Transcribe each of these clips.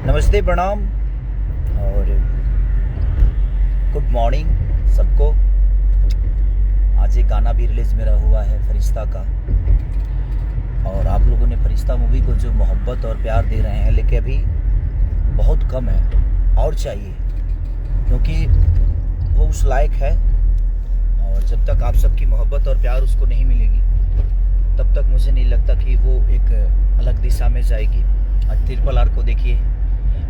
नमस्ते, प्रणाम और गुड मॉर्निंग सबको। आज एक गाना भी रिलीज़ मेरा हुआ है फरिश्ता का, और आप लोगों ने फरिश्ता मूवी को जो मोहब्बत और प्यार दे रहे हैं, लेकिन अभी बहुत कम है और चाहिए, क्योंकि वो उस लायक है। और जब तक आप सबकी मोहब्बत और प्यार उसको नहीं मिलेगी, तब तक मुझे नहीं लगता कि वो एक अलग दिशा में जाएगी। आज RRR को देखिए,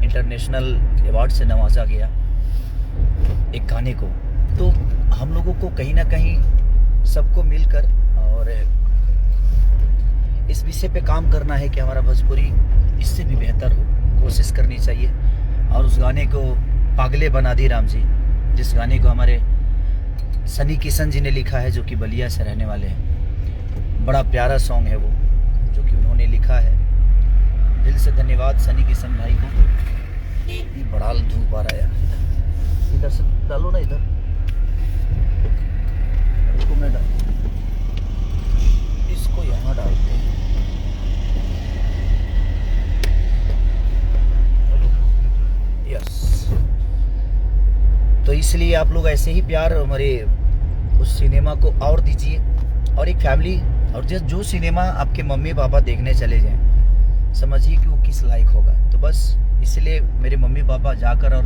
इंटरनेशनल अवार्ड से नवाजा गया एक गाने को। तो हम लोगों को कहीं ना कहीं सबको मिलकर और इस विषय पे काम करना है कि हमारा भोजपुरी इससे भी बेहतर हो, कोशिश करनी चाहिए। और उस गाने को पागले बना दी राम जी, जिस गाने को हमारे सनी किशन जी ने लिखा है, जो कि बलिया से रहने वाले हैं। बड़ा प्यारा सॉन्ग है वो, जो कि उन्होंने लिखा है। दिल से धन्यवाद सनी किशन भाई को। ये बड़ा धूप आ रहा है यार, इधर से डालो ना, इधर इसको मैं डाल, इसको यहाँ डालते हैं। यस, तो इसलिए आप लोग ऐसे ही प्यार हमारे उस सिनेमा को और दीजिए, और एक फैमिली, और जो सिनेमा आपके मम्मी पापा देखने चले जाएं, समझिए कि वो किस लायक होगा। तो बस इसलिए मेरे मम्मी पापा जाकर और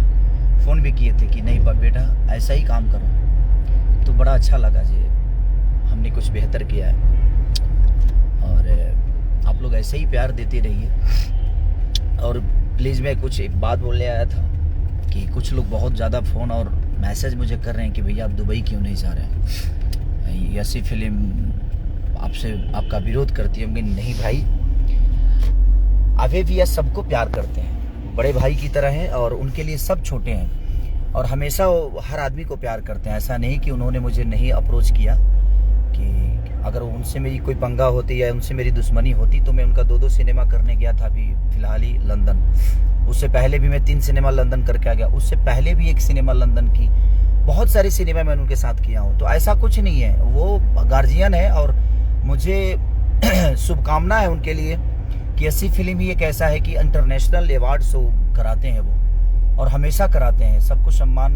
फ़ोन भी किए थे कि नहीं बेटा ऐसा ही काम करो। तो बड़ा अच्छा लगा जी, हमने कुछ बेहतर किया है। और आप लोग ऐसे ही प्यार देते रहिए। और प्लीज़ मैं कुछ एक बात बोलने आया था कि कुछ लोग बहुत ज़्यादा फ़ोन और मैसेज मुझे कर रहे हैं कि भैया आप दुबई क्यों नहीं जा रहे हैं, ऐसी फिल्म आपसे आपका विरोध करती है। नहीं भाई, अवे भैया सबको प्यार करते हैं, बड़े भाई की तरह हैं, और उनके लिए सब छोटे हैं, और हमेशा हर आदमी को प्यार करते हैं। ऐसा नहीं कि उन्होंने मुझे नहीं अप्रोच किया, कि अगर उनसे मेरी कोई पंगा होती या उनसे मेरी दुश्मनी होती तो मैं उनका 2-2 सिनेमा करने गया था। अभी फिलहाल ही लंदन, उससे पहले भी मैं 3 सिनेमा लंदन करके आ गया, उससे पहले भी 1 सिनेमा लंदन की, बहुत सारे सिनेमा मैं उनके साथ किया हूँ। तो ऐसा कुछ नहीं है, वो गार्जियन है, और मुझे शुभकामना है उनके लिए कि ऐसी फिल्म ही एक ऐसा है कि इंटरनेशनल अवार्ड शो कराते हैं वो, और हमेशा कराते हैं। सबको सम्मान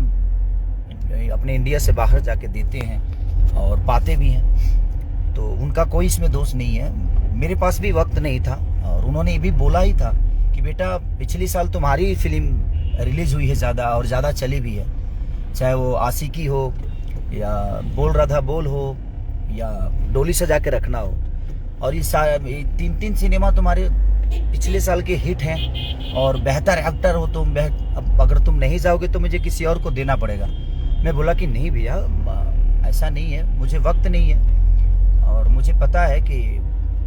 अपने इंडिया से बाहर जाके देते हैं और पाते भी हैं। तो उनका कोई इसमें दोष नहीं है। मेरे पास भी वक्त नहीं था, और उन्होंने ये भी बोला ही था कि बेटा पिछले साल तुम्हारी फिल्म रिलीज़ हुई है ज़्यादा, और ज़्यादा चली भी है, चाहे वो आशिकी हो या बोल रहा था बोल हो या डोली सजा के रखना हो। और ये 3 सिनेमा तुम्हारे पिछले साल के हिट हैं, और बेहतर एक्टर हो तुम। अब अगर तुम नहीं जाओगे तो मुझे किसी और को देना पड़ेगा। मैं बोला कि नहीं भैया, ऐसा नहीं है, मुझे वक्त नहीं है, और मुझे पता है कि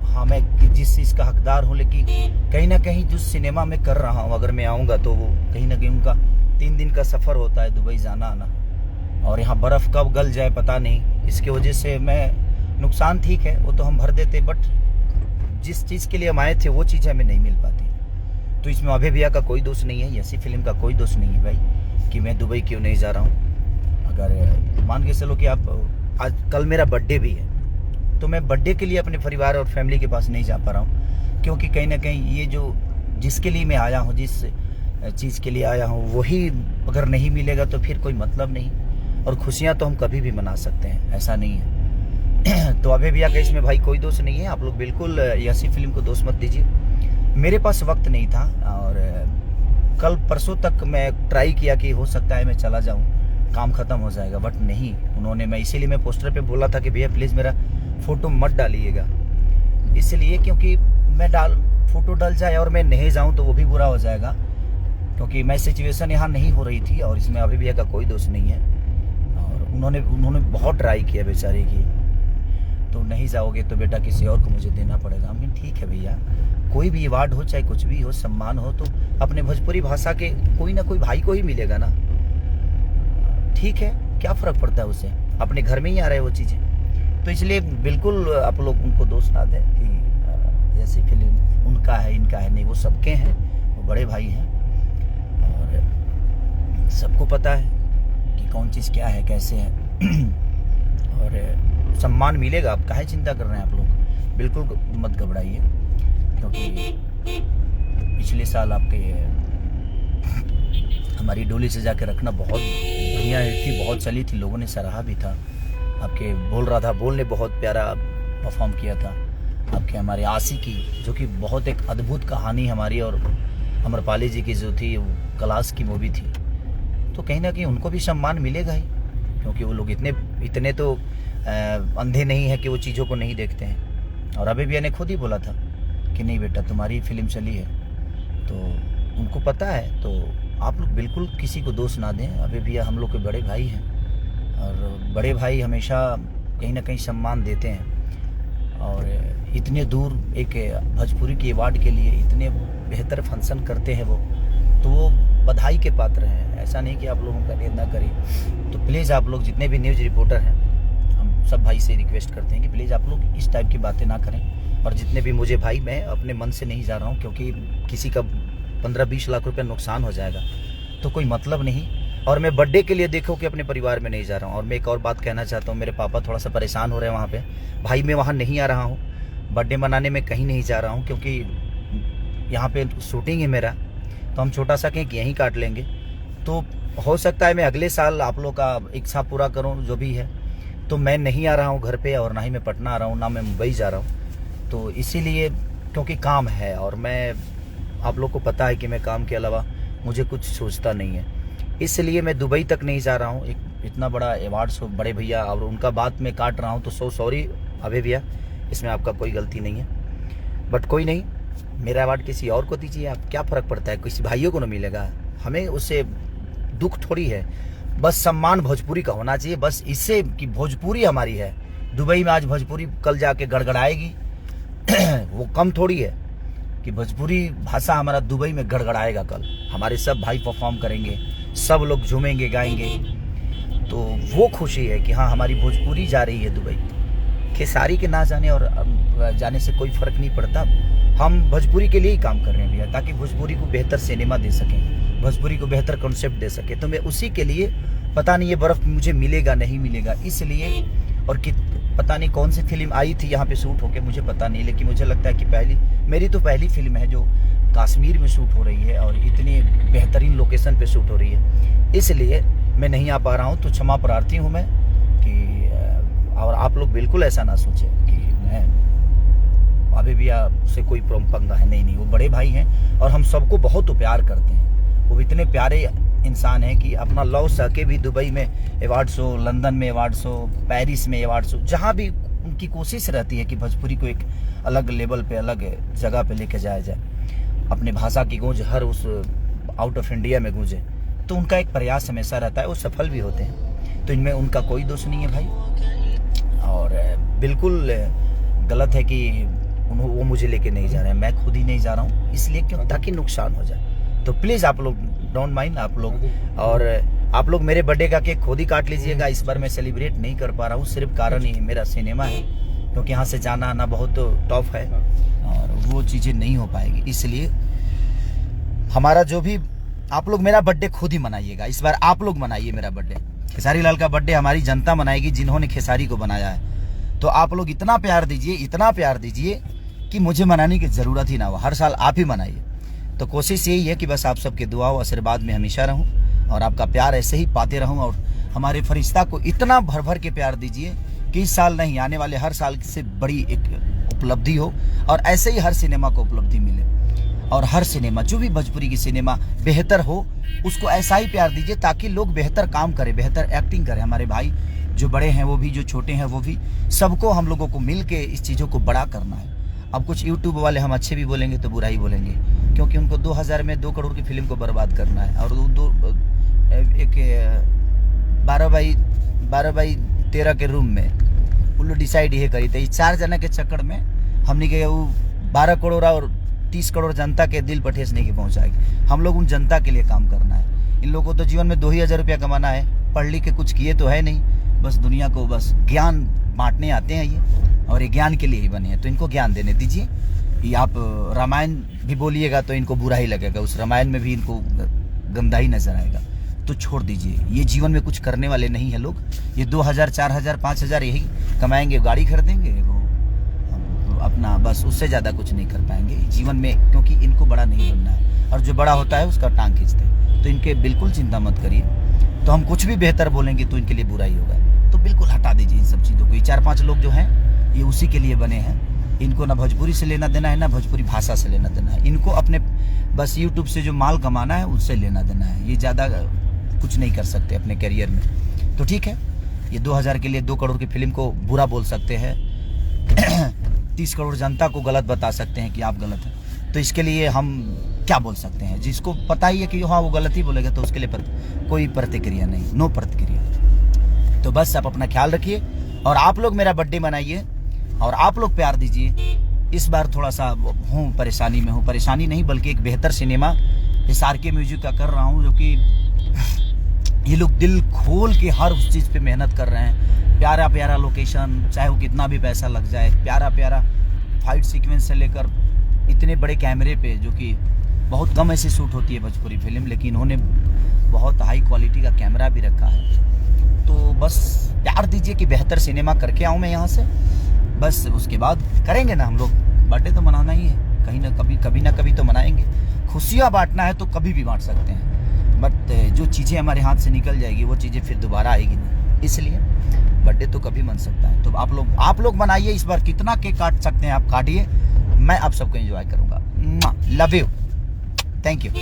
हाँ मैं जिस चीज़ का हकदार हूँ, लेकिन कहीं ना कहीं जिस सिनेमा में कर रहा हूँ, अगर मैं आऊँगा तो वो कहीं ना कहीं उनका 3 दिन का सफ़र होता है, दुबई जाना आना, और यहाँ बर्फ़ कब गल जाए पता नहीं। इसके वजह से मैं नुकसान, ठीक है वो तो हम भर देते, बट जिस चीज़ के लिए हम आए थे वो चीज़ हमें नहीं मिल पाती। तो इसमें अभय भैया का कोई दोष नहीं है, ऐसी फिल्म का कोई दोष नहीं है भाई कि मैं दुबई क्यों नहीं जा रहा हूँ। अगर मान के चलो कि आप आज कल मेरा बर्थडे भी है, तो मैं बर्थडे के लिए अपने परिवार और फैमिली के पास नहीं जा पा रहा हूँ, क्योंकि कहीं ना कहीं ये जो जिसके लिए मैं आया हूँ, जिस चीज़ के लिए आया हूँ, वही अगर नहीं मिलेगा तो फिर कोई मतलब नहीं। और खुशियाँ तो हम कभी भी मना सकते हैं, ऐसा नहीं है। तो अभय भैया का इसमें भाई कोई दोष नहीं है। आप लोग बिल्कुल ऐसी फिल्म को दोष मत दीजिए। मेरे पास वक्त नहीं था, और कल परसों तक मैं ट्राई किया कि हो सकता है मैं चला जाऊं, काम ख़त्म हो जाएगा, बट नहीं। उन्होंने, मैं इसीलिए मैं पोस्टर पे बोला था कि भैया प्लीज़ मेरा फ़ोटो मत डालिएगा, इसलिए क्योंकि मैं फ़ोटो डल जाए और मैं नहीं जाऊँ तो वो भी बुरा हो जाएगा, क्योंकि मैं सिचुएशन यहाँ नहीं हो रही थी, और इसमें अभय भैया का कोई दोष नहीं है। और उन्होंने बहुत ट्राई किया बेचारे की, तो नहीं जाओगे तो बेटा किसी और को मुझे देना पड़ेगा। हमने ठीक है भैया, कोई भी अवार्ड हो, चाहे कुछ भी हो, सम्मान हो, तो अपने भोजपुरी भाषा के कोई ना कोई भाई को ही मिलेगा ना। ठीक है, क्या फ़र्क पड़ता है उससे, अपने घर में ही आ रहे हैं वो चीज़ें। तो इसलिए बिल्कुल आप लोग उनको दोष ना दें कि ऐसी फिल्म उनका है इनका है, नहीं, वो सबके हैं, वो बड़े भाई हैं, और सबको पता है कि कौन चीज़ क्या है, कैसे है। और सम्मान मिलेगा, आप काहे चिंता कर रहे हैं आप लोग, बिल्कुल मत घबराइए, क्योंकि पिछले साल आपके हमारी डोली सजा के रखना बहुत बढ़िया थी, बहुत चली थी, लोगों ने सराहा भी था। आपके बोल रहा था, बोल ने बहुत प्यारा परफॉर्म किया था। आपके हमारे आशी की, जो कि बहुत एक अद्भुत कहानी हमारी और अमरपाली जी की जो थी, वो क्लास की मूवी थी। तो कहीं ना कहीं उनको भी सम्मान मिलेगा ही, क्योंकि वो लोग इतने तो अंधे नहीं है कि वो चीज़ों को नहीं देखते हैं। और अभी भैया ने खुद ही बोला था कि नहीं बेटा, तुम्हारी फिल्म चली है, तो उनको पता है। तो आप लोग बिल्कुल किसी को दोष ना दें। अभी भैया हम लोग के बड़े भाई हैं, और बड़े भाई हमेशा कहीं ना कहीं सम्मान देते हैं। और इतने दूर एक भोजपुरी की अवार्ड के लिए इतने बेहतर फंक्शन करते हैं वो, तो वो बधाई के पात्र हैं। ऐसा नहीं कि आप लोगों का निंदा करें। तो प्लीज़ आप लोग जितने भी न्यूज़ रिपोर्टर हैं, हम सब भाई से रिक्वेस्ट करते हैं कि प्लीज़ आप लोग इस टाइप की बातें ना करें। और जितने भी मुझे भाई, मैं अपने मन से नहीं जा रहा हूँ, क्योंकि किसी का 15-20 लाख रुपये नुकसान हो जाएगा तो कोई मतलब नहीं। और मैं बर्थडे के लिए देखो कि अपने परिवार में नहीं जा रहा हूँ। और मैं एक और बात कहना चाहता हूँ, मेरे पापा थोड़ा सा परेशान हो रहे हैं वहाँ पे। भाई मैं वहाँ नहीं आ रहा हूँ, बर्थडे मनाने में कहीं नहीं जा रहा हूँ, क्योंकि यहाँ पे शूटिंग है मेरा। तो हम छोटा सा केक यहीं काट लेंगे। तो हो सकता है मैं अगले साल आप लोग का इच्छा पूरा करूँ, जो भी है। तो मैं नहीं आ रहा हूँ घर पे, और ना ही मैं पटना आ रहा हूँ, ना मैं मुंबई जा रहा हूँ। तो इसीलिए, क्योंकि काम है, और मैं, आप लोग को पता है कि मैं काम के अलावा मुझे कुछ सोचता नहीं है, इसलिए मैं दुबई तक नहीं जा रहा हूँ। एक इतना बड़ा अवार्ड शो, बड़े भैया, और उनका बात मैं काट रहा हूँ, तो सॉरी अभय भैया, इसमें आपका कोई गलती नहीं है। बट कोई नहीं, मेरा अवार्ड किसी और को दीजिए आप, क्या फ़र्क पड़ता है, किसी भाइयों को ना मिलेगा, हमें उससे दुख थोड़ी है। बस सम्मान भोजपुरी का होना चाहिए, बस इससे कि भोजपुरी हमारी है। दुबई में आज भोजपुरी कल जाके गड़गड़ाएगी वो कम थोड़ी है कि भोजपुरी भाषा हमारा दुबई में गड़गड़ाएगा। कल हमारे सब भाई परफॉर्म करेंगे, सब लोग झूमेंगे, गाएंगे, तो वो खुशी है कि हाँ हमारी भोजपुरी जा रही है दुबई। खेसारी के ना जाने और जाने से कोई फ़र्क नहीं पड़ता। हम भोजपुरी के लिए ही काम कर रहे हैं भैया, ताकि भोजपुरी को बेहतर सिनेमा दे सकें, भोजपुरी को बेहतर कॉन्सेप्ट दे सके। तो मैं उसी के लिए, पता नहीं ये बर्फ़ मुझे मिलेगा नहीं मिलेगा, इसलिए। और कि पता नहीं कौन सी फिल्म आई थी यहाँ पे शूट होके, मुझे पता नहीं, लेकिन मुझे लगता है कि मेरी तो पहली फिल्म है जो कश्मीर में शूट हो रही है, और इतनी बेहतरीन लोकेशन पे शूट हो रही है, इसलिए मैं नहीं आ पा रहा हूँ। तो क्षमा प्रार्थी हूँ मैं कि, और आप लोग बिल्कुल ऐसा ना सोचें कि मैं अभी भी से कोई पंगा है, नहीं, वो बड़े भाई हैं, और हम सबको बहुत प्यार करते हैं। वो इतने प्यारे इंसान है कि अपना लव सके भी दुबई में अवार्ड शो, लंदन में अवार्ड शो, पेरिस में अवार्ड शो, जहाँ भी उनकी कोशिश रहती है कि भोजपुरी को एक अलग लेवल पे, अलग जगह पे लेके जाया जाए, अपने भाषा की गूंज हर उस आउट ऑफ इंडिया में गूंजे। तो उनका एक प्रयास हमेशा रहता है, वो सफल भी होते हैं। तो इनमें उनका कोई दोष नहीं है भाई, और बिल्कुल गलत है कि वो मुझे लेके नहीं जा रहे हैं, मैं खुद ही नहीं जा रहा हूँ, इसलिए क्यों, ताकि नुकसान हो जाए। तो प्लीज़ आप लोग डोंट माइंड, आप लोग, और आप लोग मेरे बर्थडे का केक खुद ही काट लीजिएगा। इस बार मैं सेलिब्रेट नहीं कर पा रहा हूँ, सिर्फ कारण ही मेरा सिनेमा है, क्योंकि यहाँ से जाना आना बहुत टफ है, और वो चीज़ें नहीं हो पाएगी। इसलिए हमारा जो भी, आप लोग मेरा बर्थडे खुद ही मनाइएगा, इस बार आप लोग मनाइए मेरा बर्थडे। खेसारी लाल का बर्थडे हमारी जनता मनाएगी, जिन्होंने खेसारी को बनाया है। तो आप लोग इतना प्यार दीजिए, इतना प्यार दीजिए कि मुझे मनाने की ज़रूरत ही ना हो, हर साल आप ही मनाइए। तो कोशिश यही है कि बस आप सबके दुआ और आशीर्वाद में हमेशा रहूं, और आपका प्यार ऐसे ही पाते रहूं, और हमारे फरिश्ता को इतना भर भर के प्यार दीजिए कि इस साल नहीं, आने वाले हर साल से बड़ी एक उपलब्धि हो, और ऐसे ही हर सिनेमा को उपलब्धि मिले, और हर सिनेमा, जो भी भोजपुरी की सिनेमा बेहतर हो, उसको ऐसा ही प्यार दीजिए, ताकि लोग बेहतर काम करें, बेहतर एक्टिंग करें। हमारे भाई जो बड़े हैं वो भी, जो छोटे हैं वो भी, सबको हम लोगों को मिल के इस चीज़ों को बड़ा करना है। अब कुछ यूट्यूब वाले हम अच्छे भी बोलेंगे तो बुरा ही बोलेंगे, क्योंकि उनको 2000 में 2 करोड़ की फिल्म को बर्बाद करना है, और एक 12x13 के रूम में वो लोग डिसाइड ये करी थे, 4 जना के चक्कर में हमने के वो 12 करोड़ और 30 करोड़ जनता के दिल पर ठेस नहीं पहुँचाएगी। हम लोग उन जनता के लिए काम करना है। इन लोगों को तो जीवन में 2000 रुपया कमाना है, पढ़ लिख के कुछ किए तो है नहीं, बस दुनिया को बस ज्ञान बांटने आते हैं ये, और ये ज्ञान के लिए ही बने हैं। तो इनको ज्ञान देने दीजिए। ये आप रामायण भी बोलिएगा तो इनको बुरा ही लगेगा, उस रामायण में भी इनको गंदा ही नजर आएगा। तो छोड़ दीजिए, ये जीवन में कुछ करने वाले नहीं है लोग। ये 2000, 4000, 5000 यही कमाएंगे, गाड़ी खरीदेंगे, वो अपना, बस उससे ज़्यादा कुछ नहीं कर पाएंगे जीवन में, क्योंकि इनको बड़ा नहीं बनना है, और जो बड़ा होता है उसका टांग खींचते हैं। तो इनके बिल्कुल चिंता मत करिए। तो हम कुछ भी बेहतर बोलेंगे तो इनके लिए बुरा ही होगा, तो बिल्कुल हटा दीजिए इन सब चीज़ों को। ये 4-5 लोग जो हैं ये उसी के लिए बने हैं। इनको ना भोजपुरी से लेना देना है, ना भोजपुरी भाषा से लेना देना है। इनको अपने बस यूट्यूब से जो माल कमाना है उससे लेना देना है। ये ज़्यादा कुछ नहीं कर सकते अपने करियर में। तो ठीक है, ये 2000 के लिए 2 करोड़ की फिल्म को बुरा बोल सकते हैं 30 करोड़ जनता को गलत बता सकते हैं कि आप गलत हैं। तो इसके लिए हम क्या बोल सकते हैं? जिसको पता ही है कि हाँ वो गलत ही बोलेगा तो उसके लिए कोई प्रतिक्रिया नहीं, नो प्रतिक्रिया। तो बस आप अपना ख्याल रखिए और आप लोग मेरा बर्थडे मनाइए और आप लोग प्यार दीजिए। इस बार थोड़ा सा हूँ परेशानी में हूँ, परेशानी नहीं बल्कि एक बेहतर सिनेमा SRK म्यूजिक का कर रहा हूँ, जो कि ये लोग दिल खोल के हर उस चीज़ पे मेहनत कर रहे हैं। प्यारा प्यारा लोकेशन, चाहे वो कितना भी पैसा लग जाए, प्यारा प्यारा फाइट सीक्वेंस से लेकर इतने बड़े कैमरे पे, जो कि बहुत कम ऐसी शूट होती है भोजपुरी फिल्म, लेकिन इन्होंने बहुत हाई क्वालिटी का कैमरा भी रखा है। तो बस प्यार दीजिए कि बेहतर सिनेमा करके आऊँ मैं यहाँ से। बस उसके बाद करेंगे ना हम लोग, बर्थडे तो मनाना ही है, कभी ना कभी तो मनाएंगे। खुशियाँ बांटना है तो कभी भी बांट सकते हैं, बट जो चीज़ें हमारे हाथ से निकल जाएगी वो चीज़ें फिर दोबारा आएगी नहीं, इसलिए बर्थडे तो कभी मन सकता है। तो आप लोग मनाइए, इस बार कितना केक काट सकते हैं आप काटिए, मैं आप सबको एंजॉय करूँगा। Love you, thank you.